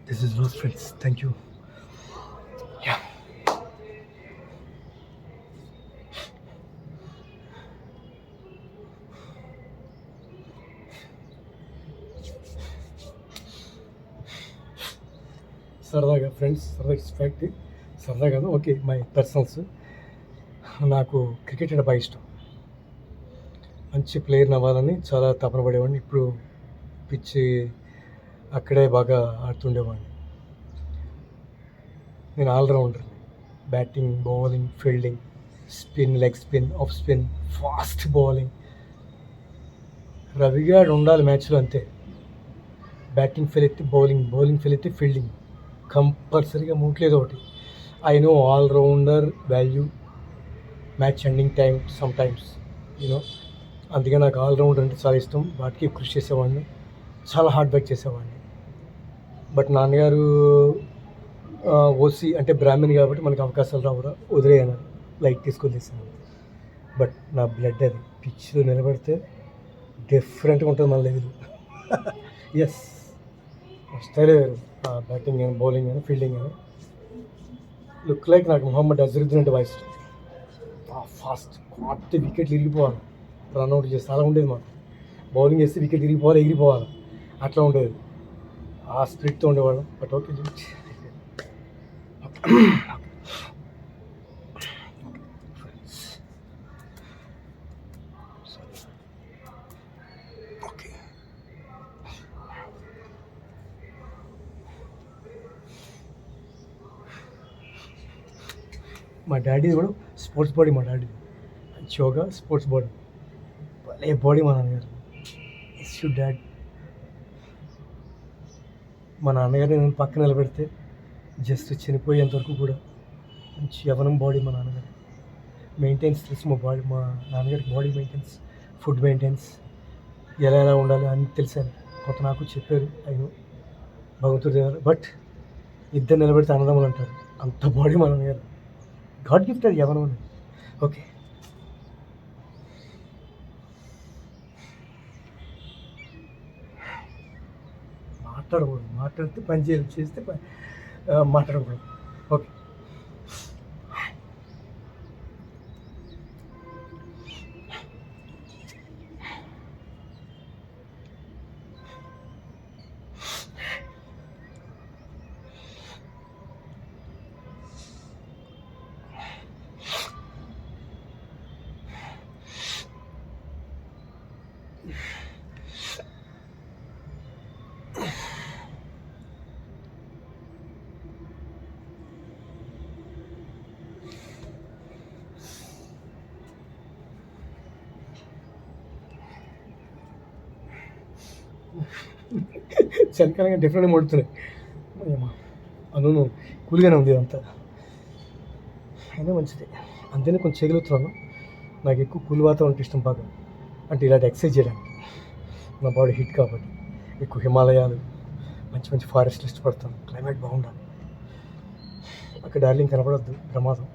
This is rose friends. Thank you. Yeah సరదాగా friends, సరదాగా fact, సరదా కాదు, ఓకే, మై పర్సనల్స్. నాకు క్రికెట్ అంటే బాగా ఇష్టం. మంచి ప్లేయర్ని అవ్వాలని చాలా తపన పడేవాడిని. ఇప్పుడు పిచ్చి అక్కడే బాగా ఆడుతుండేవాడిని. నేను ఆల్రౌండర్ని. Batting, bowling, fielding, spin, leg spin, off spin, fast bowling. రవిగాడు ఉండాలి మ్యాచ్లో అంతే. బ్యాటింగ్ ఫెయిల్ అయితే బౌలింగ్, బౌలింగ్ ఫెయిల్ అయితే ఫీల్డింగ్, కంపల్సరీగా మూట్లేదు ఒకటి. I know allrounder value, match ending time some times you know. అందుకే నాకు ఆల్రౌండర్ అంటే చాలా ఇష్టం. వాటికి కృషి చేసేవాడిని, చాలా హార్డ్ వర్క్ చేసేవాడిని. బట్ నాన్నగారు ఓసీ అంటే బ్రాహ్మణ్ కాబట్టి మనకి అవకాశాలు రావురా, వదిలేయన్నారు, లైట్ తీసుకొచ్చేసాను. బట్ నా బ్లడ్ అది, పిచ్లో నిలబడితే డిఫరెంట్గా ఉంటుంది మన లెవెల్. ఎస్, స్టైలే వేరు. బ్యాటింగ్ కానీ, బౌలింగ్ కానీ, ఫీల్డింగ్ కానీ. లుక్ లైక్ నాకు మొహమ్మద్ అజరుద్దీన్ అంటే వాయిస్ ఫాస్ట్, కొత్త వికెట్లు ఇరిగిపోవాలి, రన్అట్ చేస్తే అలా ఉండేది మాకు. బౌలింగ్ చేస్తే వికెట్ ఇరిగిపోవాలి, ఎగిరిపోవాలి, అట్లా ఉండేది. ఆ స్ప్రిట్తో ఉండేవాళ్ళం. But okay, okay. మా డాడీ కూడా స్పోర్ట్స్ బాడీ. మా డాడీ మంచి యోగా, స్పోర్ట్స్ బాడీ, భలే బాడీ మా నాన్నగారు. Is you dad. మా నాన్నగారిని నేను పక్కన నిలబెడితే జస్ట్ చనిపోయేంతవరకు కూడా మంచి యవనం బాడీ మా నాన్నగారు. మెయింటెన్స్ తెలుసు మా బాడీ, మా నాన్నగారికి బాడీ మెయింటెన్స్, ఫుడ్ మెయింటెన్స్, ఎలా ఎలా ఉండాలి అని తెలిసాను. కొంత నాకు చెప్పారు, అయిన భగవంతుడి దగ్గర. బట్ ఇద్దరు నిలబెడితే అన్నదమ్ములు అంటారు, అంత బాడీ మా నాన్నగారు. గాడ్ గిఫ్ట్ అది యవనం అనేది. ఓకే, మాట్లాడకూడదు, మాట్లాడితే పని చేయాలి, చేస్తే మాట్లాడకూడదు. ఓకే. చలికాలంగా డిఫరెంట్గా మడుతున్నాయి. అవును, కూల్గానే ఉంది అంతా, అయినా మంచిది. అంతేనే కొంచెం చేయగలుగుతున్నాను. నాకు ఎక్కువ కూల్ వాతావరణం అంటే ఇష్టం బాగా. అంటే ఇలాంటి ఎక్సర్సైజ్ చేయడానికి నా బాడీ హీట్ కాబట్టి ఎక్కువ హిమాలయాలు, మంచి మంచి ఫారెస్ట్లు ఇష్టపడతాను. క్లైమేట్ బాగుండాలి. అక్కడ డార్లింగ్ కనపడద్దు, ప్రమాదం.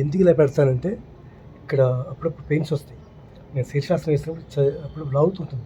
ఎందుకు ఇలా పెడతానంటే ఇక్కడ అప్పుడప్పుడు పెయిన్స్ వస్తాయి. నేను శీర్షాసనం వేసినప్పుడు అప్పుడు లాగుతుంటుంది.